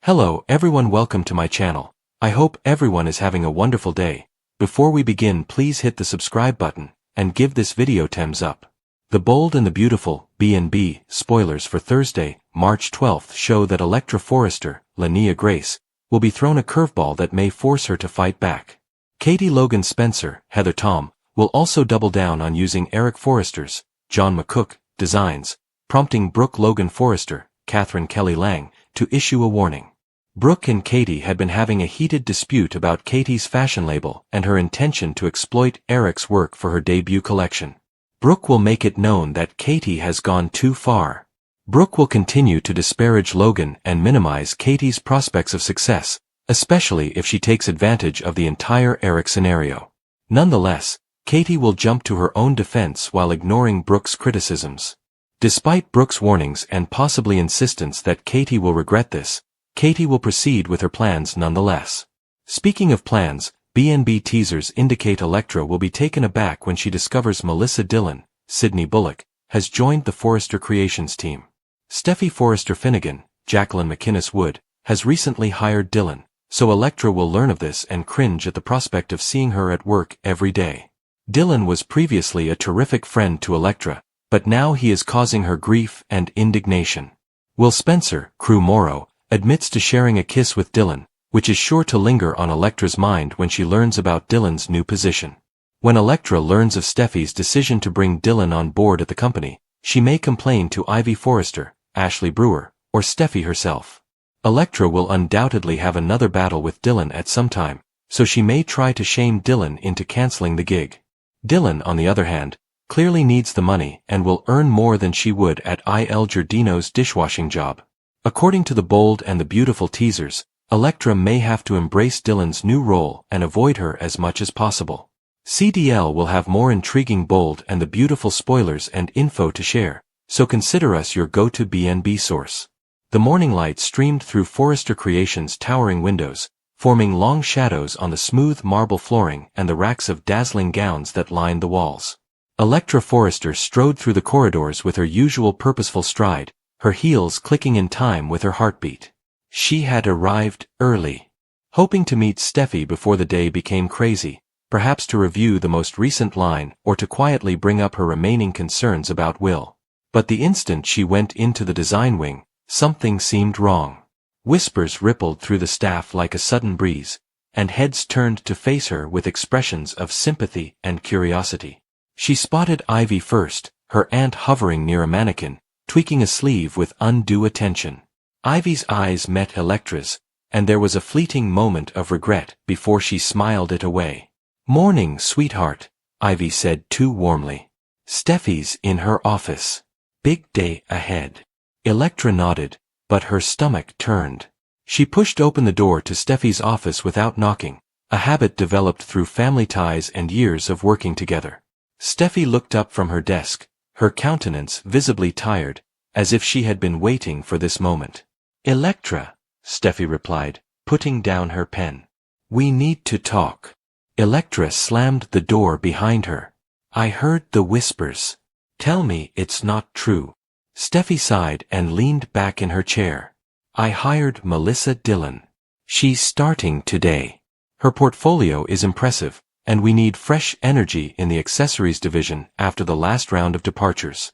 Hello everyone, welcome to my channel. I hope everyone is having a wonderful day. Before we begin, please hit the subscribe button and give this video thumbs up. The Bold and the Beautiful, B&B, spoilers for Thursday, March 12th show that Electra Forrester, Lania Grace, will be thrown a curveball that may force her to fight back. Katie Logan Spencer, Heather Tom, will also double down on using Eric Forrester's, John McCook, designs, prompting Brooke Logan Forrester, Catherine Kelly Lang, to issue a warning. Brooke and Katie had been having a heated dispute about Katie's fashion label and her intention to exploit Eric's work for her debut collection. Brooke will make it known that Katie has gone too far. Brooke will continue to disparage Logan and minimize Katie's prospects of success, especially if she takes advantage of the entire Eric scenario. Nonetheless, Katie will jump to her own defense while ignoring Brooke's criticisms. Despite Brooke's warnings and possibly insistence that Katie will regret this, Katie will proceed with her plans nonetheless. Speaking of plans, B&B teasers indicate Electra will be taken aback when she discovers Melissa Dillon, Sydney Bullock, has joined the Forrester Creations team. Steffi Forrester Finnegan, Jacqueline McInnes Wood, has recently hired Dillon, so Electra will learn of this and cringe at the prospect of seeing her at work every day. Dillon was previously a terrific friend to Electra, but now he is causing her grief and indignation. Will Spencer, Crew Morrow, admits to sharing a kiss with Dillon, which is sure to linger on Electra's mind when she learns about Dillon's new position. When Electra learns of Steffi's decision to bring Dillon on board at the company, she may complain to Ivy Forrester, Ashley Brewer, or Steffi herself. Electra will undoubtedly have another battle with Dillon at some time, so she may try to shame Dillon into canceling the gig. Dillon, on the other hand, clearly needs the money and will earn more than she would at Il Giardino's dishwashing job. According to the Bold and the Beautiful teasers, Electra may have to embrace Dillon's new role and avoid her as much as possible. CDL will have more intriguing Bold and the Beautiful spoilers and info to share, so consider us your go-to B&B source. The morning light streamed through Forrester Creations' towering windows, forming long shadows on the smooth marble flooring and the racks of dazzling gowns that lined the walls. Electra Forrester strode through the corridors with her usual purposeful stride, her heels clicking in time with her heartbeat. She had arrived early, hoping to meet Steffi before the day became crazy, perhaps to review the most recent line or to quietly bring up her remaining concerns about Will. But the instant she went into the design wing, something seemed wrong. Whispers rippled through the staff like a sudden breeze, and heads turned to face her with expressions of sympathy and curiosity. She spotted Ivy first, her aunt hovering near a mannequin, tweaking a sleeve with undue attention. Ivy's eyes met Electra's, and there was a fleeting moment of regret before she smiled it away. "Morning, sweetheart," Ivy said too warmly. "Steffi's in her office. Big day ahead." Electra nodded, but her stomach turned. She pushed open the door to Steffi's office without knocking, a habit developed through family ties and years of working together. Steffi looked up from her desk, her countenance visibly tired, as if she had been waiting for this moment. "Electra," Steffi replied, putting down her pen. "We need to talk." Electra slammed the door behind her. "I heard the whispers. Tell me it's not true." Steffi sighed and leaned back in her chair. "I hired Melissa Dillon. She's starting today. Her portfolio is impressive, and we need fresh energy in the accessories division after the last round of departures."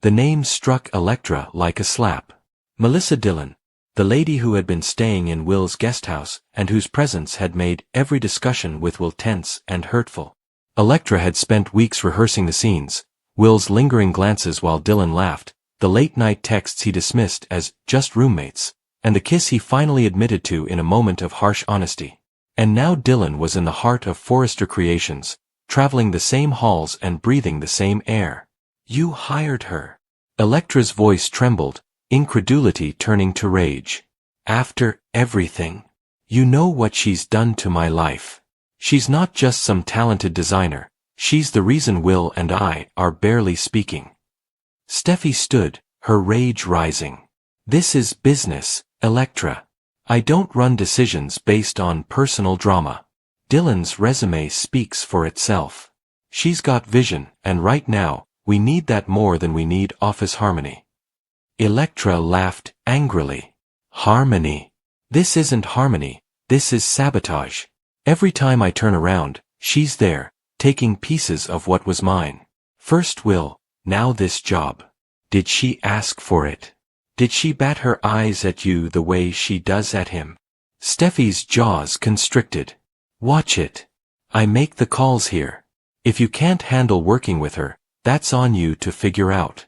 The name struck Electra like a slap. Melissa Dillon, the lady who had been staying in Will's guest house and whose presence had made every discussion with Will tense and hurtful. Electra had spent weeks rehearsing the scenes, Will's lingering glances while Dillon laughed, the late-night texts he dismissed as just roommates, and the kiss he finally admitted to in a moment of harsh honesty. And now Dillon was in the heart of Forrester Creations, traveling the same halls and breathing the same air. "You hired her." Electra's voice trembled, incredulity turning to rage. "After everything. You know what she's done to my life. She's not just some talented designer, she's the reason Will and I are barely speaking." Steffi stood, her rage rising. "This is business, Electra. I don't run decisions based on personal drama. Dillon's resume speaks for itself. She's got vision, and right now, we need that more than we need office harmony." Electra laughed angrily. "Harmony? This isn't harmony, this is sabotage. Every time I turn around, she's there, taking pieces of what was mine. First Will, now this job. Did she ask for it? Did she bat her eyes at you the way she does at him? Steffi's jaws constricted. Watch it. I make the calls here. If you can't handle working with her, that's on you to figure out.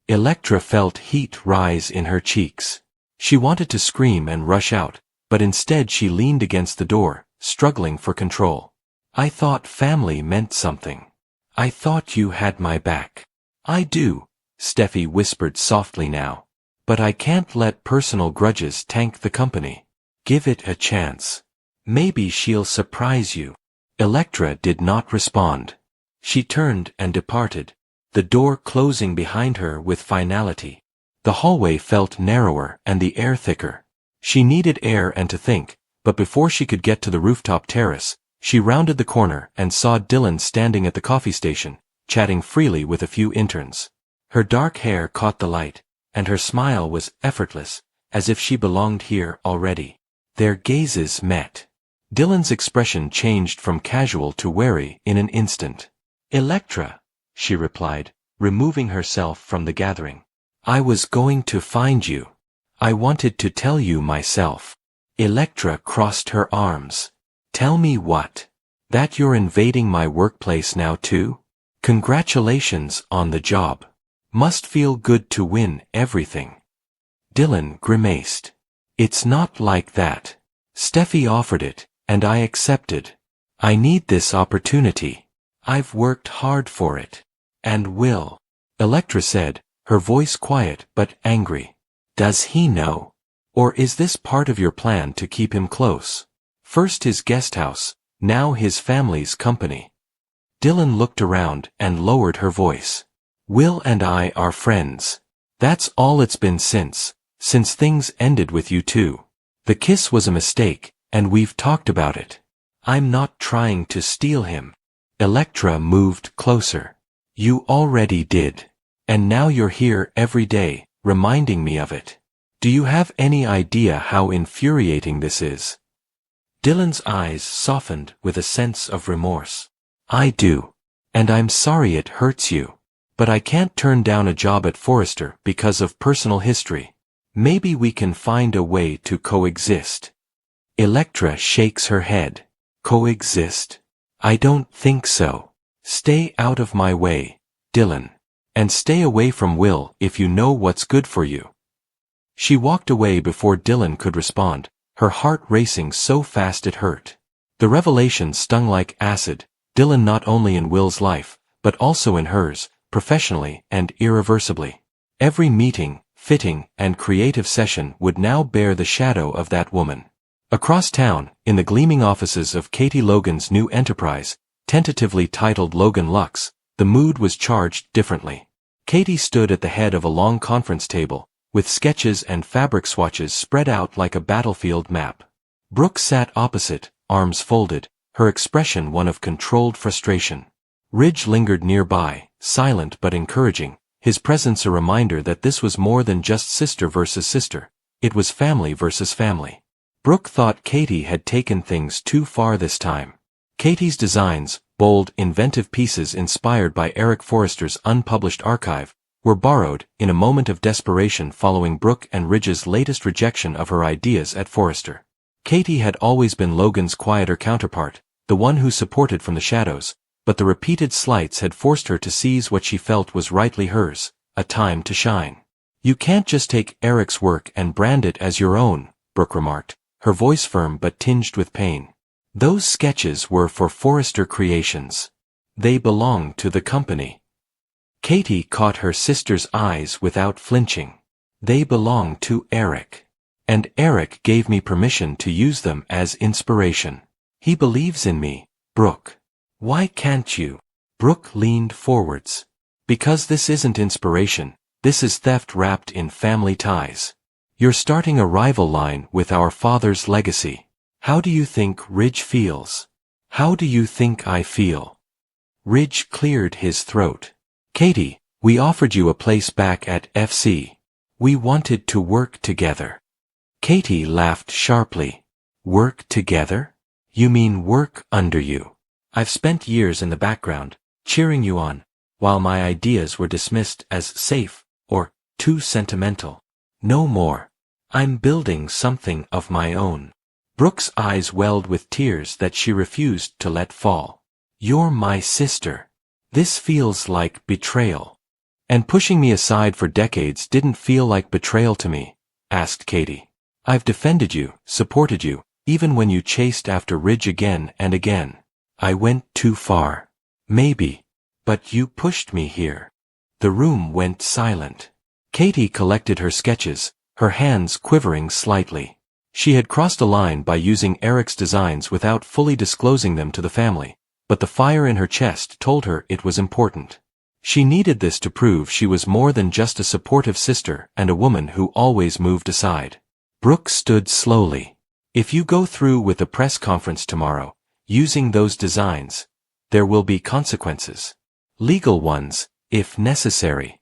Electra felt heat rise in her cheeks. She wanted to scream and rush out, but instead she leaned against the door, struggling for control. I thought family meant something. I thought you had my back. I do, Steffi whispered softly now. But I can't let personal grudges tank the company. Give it a chance. Maybe she'll surprise you. Electra did not respond. She turned and departed, the door closing behind her with finality. The hallway felt narrower and the air thicker. She needed air and to think, but before she could get to the rooftop terrace, she rounded the corner and saw Dylan standing at the coffee station, chatting freely with a few interns. Her dark hair caught the light, and her smile was effortless, as if she belonged here already. Their gazes met. Dylan's expression changed from casual to wary in an instant. Electra, she replied, removing herself from the gathering. I was going to find you. I wanted to tell you myself. Electra crossed her arms. Tell me what? That you're invading my workplace now too? Congratulations on the job. Must feel good to win everything. Dylan grimaced. It's not like that. Steffi offered it, and I accepted. I need this opportunity. I've worked hard for it. And will. Electra said, her voice quiet but angry. Does he know? Or is this part of your plan to keep him close? First his guest house, now his family's company. Dylan looked around and lowered her voice. Will and I are friends. That's all it's been since things ended with you two. The kiss was a mistake, and we've talked about it. I'm not trying to steal him. Electra moved closer. You already did. And now you're here every day, reminding me of it. Do you have any idea how infuriating this is? Dylan's eyes softened with a sense of remorse. I do. And I'm sorry it hurts you. But I can't turn down a job at Forrester because of personal history. Maybe we can find a way to coexist. Electra shakes her head. Coexist? I don't think so. Stay out of my way, Dylan. And stay away from Will if you know what's good for you. She walked away before Dylan could respond, her heart racing so fast it hurt. The revelation stung like acid, Dylan not only in Will's life, but also in hers, professionally and irreversibly. Every meeting, fitting, and creative session would now bear the shadow of that woman. Across town, in the gleaming offices of Katie Logan's new enterprise, tentatively titled Logan Lux, the mood was charged differently. Katie stood at the head of a long conference table, with sketches and fabric swatches spread out like a battlefield map. Brooke sat opposite, arms folded, her expression one of controlled frustration. Ridge lingered nearby, silent but encouraging, his presence a reminder that this was more than just sister versus sister, it was family versus family. Brooke thought Katie had taken things too far this time. Katie's designs, bold, inventive pieces inspired by Eric Forrester's unpublished archive, were borrowed in a moment of desperation following Brooke and Ridge's latest rejection of her ideas at Forrester. Katie had always been Logan's quieter counterpart, the one who supported from the shadows, but the repeated slights had forced her to seize what she felt was rightly hers, a time to shine. You can't just take Eric's work and brand it as your own, Brooke remarked, her voice firm but tinged with pain. Those sketches were for Forrester Creations. They belong to the company. Katie caught her sister's eyes without flinching. They belong to Eric. And Eric gave me permission to use them as inspiration. He believes in me, Brooke. Why can't you? Brooke leaned forwards. Because this isn't inspiration, this is theft wrapped in family ties. You're starting a rival line with our father's legacy. How do you think Ridge feels? How do you think I feel? Ridge cleared his throat. Katie, we offered you a place back at FC. We wanted to work together. Katie laughed sharply. Work together? You mean work under you? I've spent years in the background, cheering you on, while my ideas were dismissed as safe or too sentimental. No more. I'm building something of my own. Brooke's eyes welled with tears that she refused to let fall. You're my sister. This feels like betrayal. And pushing me aside for decades didn't feel like betrayal to me, asked Katie. I've defended you, supported you, even when you chased after Ridge again and again. I went too far. Maybe. But you pushed me here. The room went silent. Katie collected her sketches, her hands quivering slightly. She had crossed a line by using Eric's designs without fully disclosing them to the family, but the fire in her chest told her it was important. She needed this to prove she was more than just a supportive sister and a woman who always moved aside. Brooke stood slowly. If you go through with the press conference tomorrow, using those designs, there will be consequences. Legal ones, if necessary.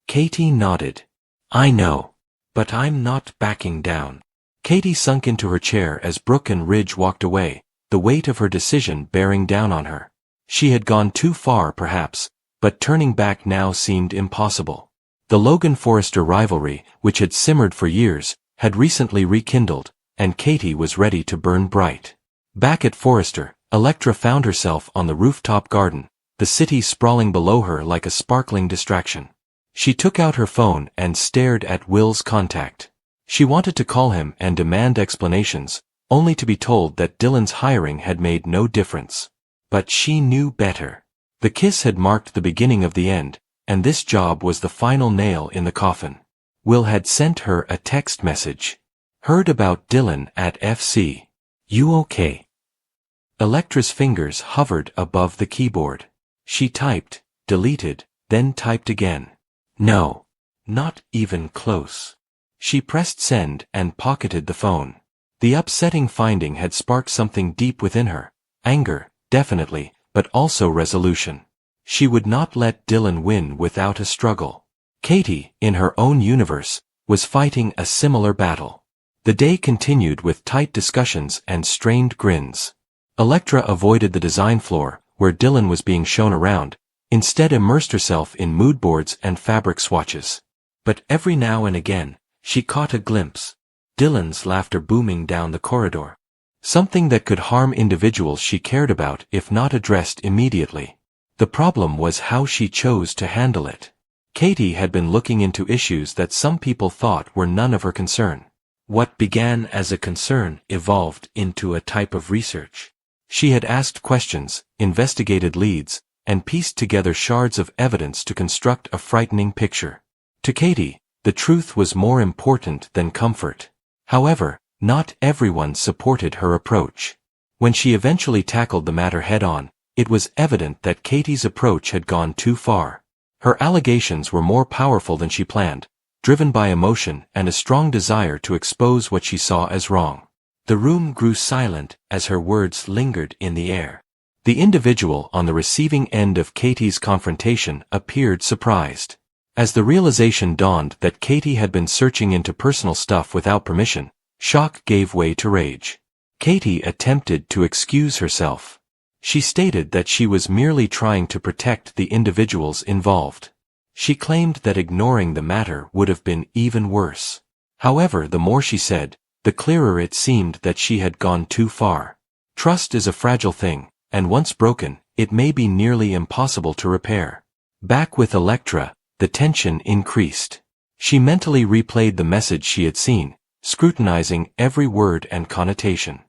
Katie nodded. I know. But I'm not backing down. Katie sunk into her chair as Brooke and Ridge walked away, the weight of her decision bearing down on her. She had gone too far perhaps, but turning back now seemed impossible. The Logan-Forrester rivalry, which had simmered for years, had recently rekindled, and Katie was ready to burn bright. Back at Forrester, Electra found herself on the rooftop garden, the city sprawling below her like a sparkling distraction. She took out her phone and stared at Will's contact. She wanted to call him and demand explanations, only to be told that Dylan's hiring had made no difference. But she knew better. The kiss had marked the beginning of the end, and this job was the final nail in the coffin. Will had sent her a text message. Heard about Dylan at FC. You okay? Electra's fingers hovered above the keyboard. She typed, deleted, then typed again. No. Not even close. She pressed send and pocketed the phone. The upsetting finding had sparked something deep within her. Anger, definitely, but also resolution. She would not let Dylan win without a struggle. Katie, in her own universe, was fighting a similar battle. The day continued with tight discussions and strained grins. Electra avoided the design floor, where Dylan was being shown around, instead immersed herself in mood boards and fabric swatches. But every now and again, she caught a glimpse. Dylan's laughter booming down the corridor. Something that could harm individuals she cared about if not addressed immediately. The problem was how she chose to handle it. Katie had been looking into issues that some people thought were none of her concern. What began as a concern evolved into a type of research. She had asked questions, investigated leads, and pieced together shards of evidence to construct a frightening picture. To Katie, the truth was more important than comfort. However, not everyone supported her approach. When she eventually tackled the matter head-on, it was evident that Katie's approach had gone too far. Her allegations were more powerful than she planned, driven by emotion and a strong desire to expose what she saw as wrong. The room grew silent as her words lingered in the air. The individual on the receiving end of Katie's confrontation appeared surprised. As the realization dawned that Katie had been searching into personal stuff without permission, shock gave way to rage. Katie attempted to excuse herself. She stated that she was merely trying to protect the individuals involved. She claimed that ignoring the matter would have been even worse. However, the more she said, the clearer it seemed that she had gone too far. Trust is a fragile thing, and once broken, it may be nearly impossible to repair. Back with Electra, the tension increased. She mentally replayed the message she had seen, scrutinizing every word and connotation.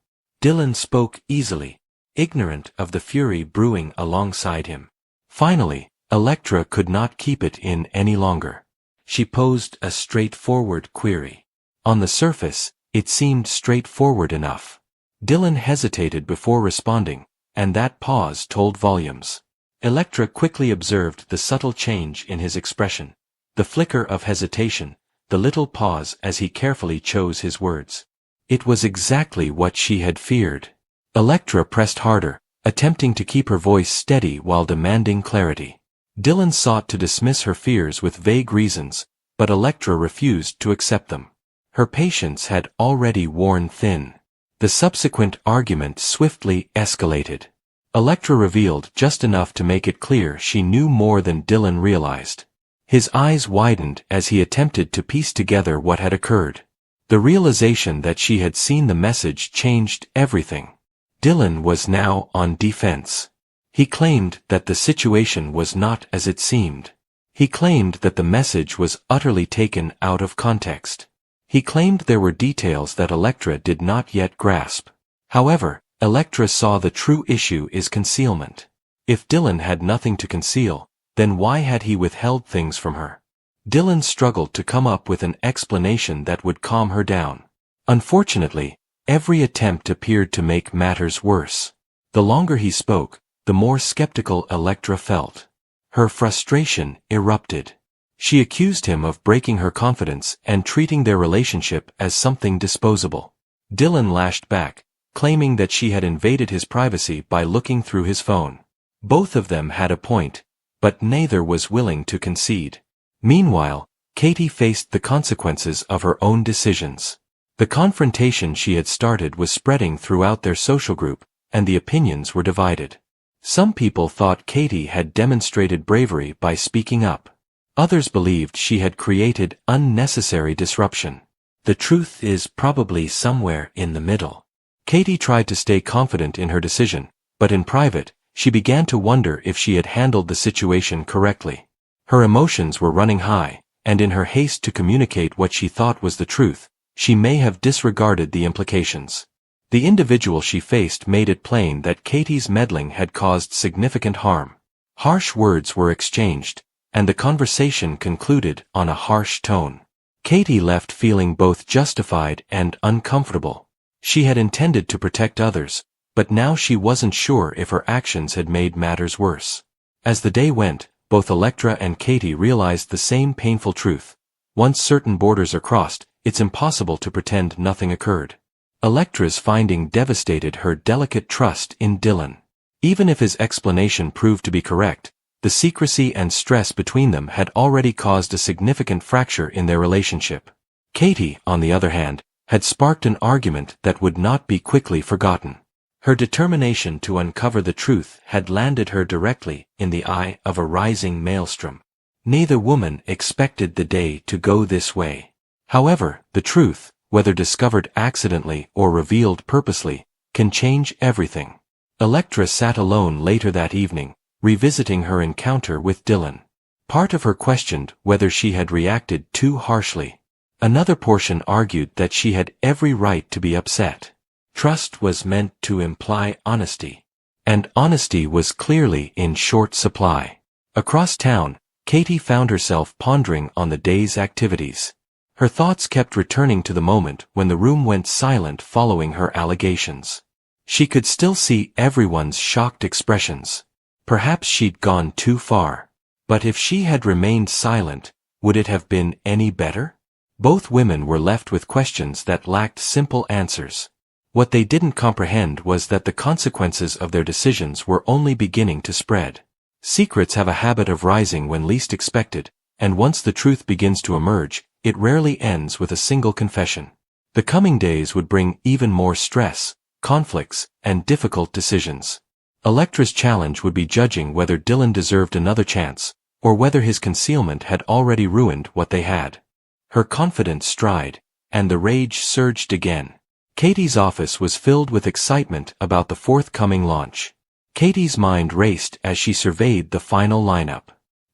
Dylan spoke easily, ignorant of the fury brewing alongside him. Finally, Electra could not keep it in any longer. She posed a straightforward query. On the surface, it seemed straightforward enough. Dylan hesitated before responding, and that pause told volumes. Electra quickly observed the subtle change in his expression, the flicker of hesitation, the little pause as he carefully chose his words. It was exactly what she had feared. Electra pressed harder, attempting to keep her voice steady while demanding clarity. Dylan sought to dismiss her fears with vague reasons, but Electra refused to accept them. Her patience had already worn thin. The subsequent argument swiftly escalated. Electra revealed just enough to make it clear she knew more than Dylan realized. His eyes widened as he attempted to piece together what had occurred. The realization that she had seen the message changed everything. Dylan was now on defense. He claimed that the situation was not as it seemed. He claimed that the message was utterly taken out of context. He claimed there were details that Electra did not yet grasp. However, Electra saw the true issue is concealment. If Dylan had nothing to conceal, then why had he withheld things from her? Dylan struggled to come up with an explanation that would calm her down. Unfortunately, every attempt appeared to make matters worse. The longer he spoke, the more skeptical Electra felt. Her frustration erupted. She accused him of breaking her confidence and treating their relationship as something disposable. Dylan lashed back, claiming that she had invaded his privacy by looking through his phone. Both of them had a point, but neither was willing to concede. Meanwhile, Katie faced the consequences of her own decisions. The confrontation she had started was spreading throughout their social group, and the opinions were divided. Some people thought Katie had demonstrated bravery by speaking up. Others believed she had created unnecessary disruption. The truth is probably somewhere in the middle. Katie tried to stay confident in her decision, but in private, she began to wonder if she had handled the situation correctly. Her emotions were running high, and in her haste to communicate what she thought was the truth, she may have disregarded the implications. The individual she faced made it plain that Katie's meddling had caused significant harm. Harsh words were exchanged, and the conversation concluded on a harsh tone. Katie left feeling both justified and uncomfortable. She had intended to protect others, but now she wasn't sure if her actions had made matters worse. As the day went, both Electra and Katie realized the same painful truth. Once certain borders are crossed, it's impossible to pretend nothing occurred. Electra's finding devastated her delicate trust in Dylan. Even if his explanation proved to be correct, the secrecy and stress between them had already caused a significant fracture in their relationship. Katie, on the other hand, had sparked an argument that would not be quickly forgotten. Her determination to uncover the truth had landed her directly in the eye of a rising maelstrom. Neither woman expected the day to go this way. However, the truth, whether discovered accidentally or revealed purposely, can change everything. Electra sat alone later that evening, revisiting her encounter with Dylan. Part of her questioned whether she had reacted too harshly. Another portion argued that she had every right to be upset. Trust was meant to imply honesty. And honesty was clearly in short supply. Across town, Katie found herself pondering on the day's activities. Her thoughts kept returning to the moment when the room went silent following her allegations. She could still see everyone's shocked expressions. Perhaps she'd gone too far. But if she had remained silent, would it have been any better? Both women were left with questions that lacked simple answers. What they didn't comprehend was that the consequences of their decisions were only beginning to spread. Secrets have a habit of rising when least expected, and once the truth begins to emerge, it rarely ends with a single confession. The coming days would bring even more stress, conflicts, and difficult decisions. Electra's challenge would be judging whether Dylan deserved another chance, or whether his concealment had already ruined what they had. Her confidence stride, and the rage surged again. Katie's office was filled with excitement about the forthcoming launch. Katie's mind raced as she surveyed the final lineup.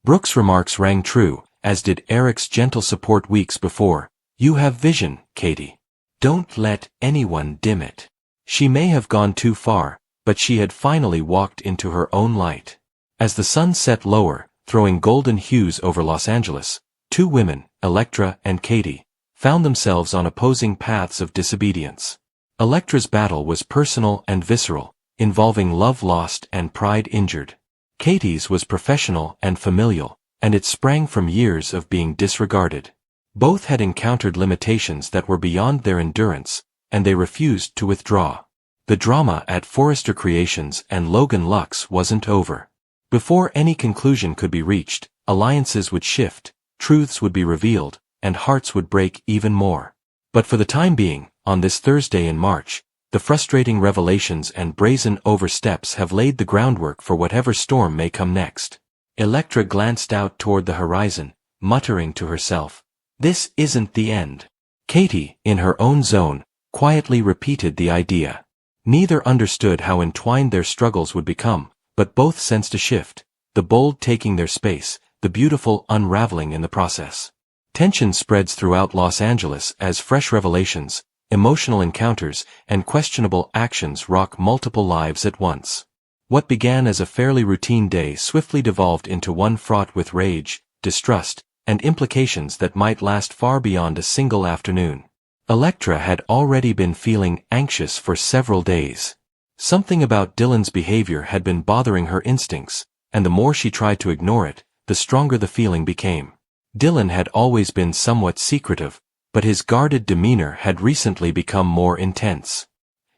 Brooke's remarks rang true, as did Eric's gentle support weeks before. You have vision, Katie. Don't let anyone dim it. She may have gone too far, but she had finally walked into her own light. As the sun set lower, throwing golden hues over Los Angeles, two women, Electra and Katie, found themselves on opposing paths of disobedience. Electra's battle was personal and visceral, involving love lost and pride injured. Katie's was professional and familial, and it sprang from years of being disregarded. Both had encountered limitations that were beyond their endurance, and they refused to withdraw. The drama at Forrester Creations and Logan Luxe wasn't over. Before any conclusion could be reached, alliances would shift, truths would be revealed, and hearts would break even more. But for the time being, on this Thursday in March, the frustrating revelations and brazen oversteps have laid the groundwork for whatever storm may come next. Electra glanced out toward the horizon, muttering to herself, "This isn't the end." Katie, in her own zone, quietly repeated the idea. Neither understood how entwined their struggles would become, but both sensed a shift, the bold taking their space, the beautiful unraveling in the process. Tension spreads throughout Los Angeles as fresh revelations, emotional encounters, and questionable actions rock multiple lives at once. What began as a fairly routine day swiftly devolved into one fraught with rage, distrust, and implications that might last far beyond a single afternoon. Electra had already been feeling anxious for several days. Something about Dylan's behavior had been bothering her instincts, and the more she tried to ignore it, the stronger the feeling became. Dylan had always been somewhat secretive, but his guarded demeanor had recently become more intense.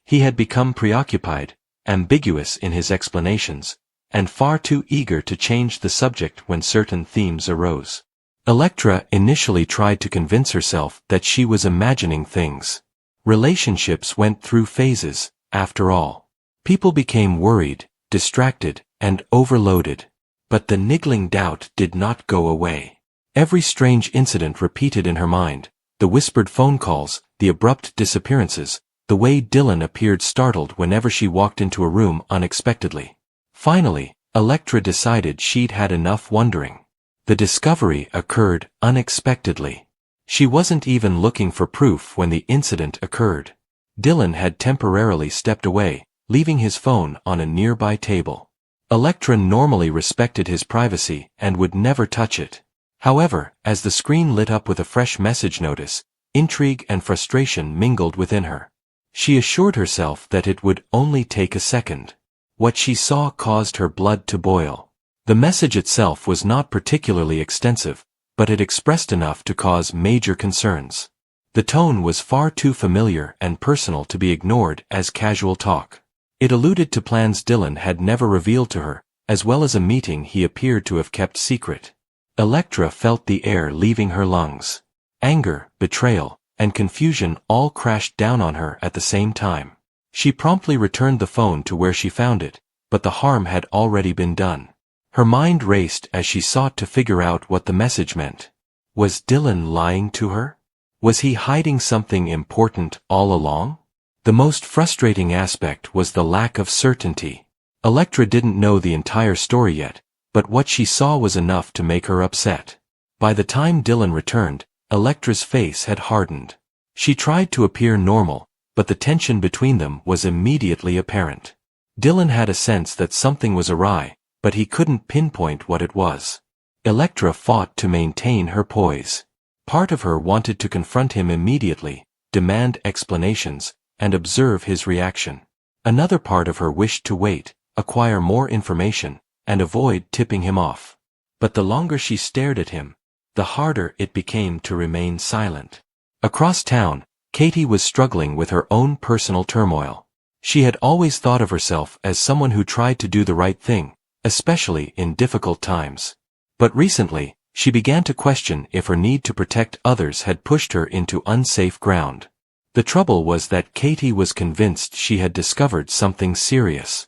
He had become preoccupied, ambiguous in his explanations, and far too eager to change the subject when certain themes arose. Electra initially tried to convince herself that she was imagining things. Relationships went through phases, after all. People became worried, distracted, and overloaded. But the niggling doubt did not go away. Every strange incident repeated in her mind, the whispered phone calls, the abrupt disappearances, the way Dylan appeared startled whenever she walked into a room unexpectedly. Finally, Electra decided she'd had enough wondering. The discovery occurred unexpectedly. She wasn't even looking for proof when the incident occurred. Dylan had temporarily stepped away, leaving his phone on a nearby table. Electra normally respected his privacy and would never touch it. However, as the screen lit up with a fresh message notice, intrigue and frustration mingled within her. She assured herself that it would only take a second. What she saw caused her blood to boil. The message itself was not particularly extensive, but it expressed enough to cause major concerns. The tone was far too familiar and personal to be ignored as casual talk. It alluded to plans Dylan had never revealed to her, as well as a meeting he appeared to have kept secret. Electra felt the air leaving her lungs. Anger, betrayal, and confusion all crashed down on her at the same time. She promptly returned the phone to where she found it, but the harm had already been done. Her mind raced as she sought to figure out what the message meant. Was Dylan lying to her? Was he hiding something important all along? The most frustrating aspect was the lack of certainty. Electra didn't know the entire story yet, but what she saw was enough to make her upset. By the time Dylan returned, Electra's face had hardened. She tried to appear normal, but the tension between them was immediately apparent. Dylan had a sense that something was awry, but he couldn't pinpoint what it was. Electra fought to maintain her poise. Part of her wanted to confront him immediately, demand explanations, and observe his reaction. Another part of her wished to wait, acquire more information, and avoid tipping him off. But the longer she stared at him, the harder it became to remain silent. Across town, Katie was struggling with her own personal turmoil. She had always thought of herself as someone who tried to do the right thing, especially in difficult times. But recently, she began to question if her need to protect others had pushed her into unsafe ground. The trouble was that Katie was convinced she had discovered something serious.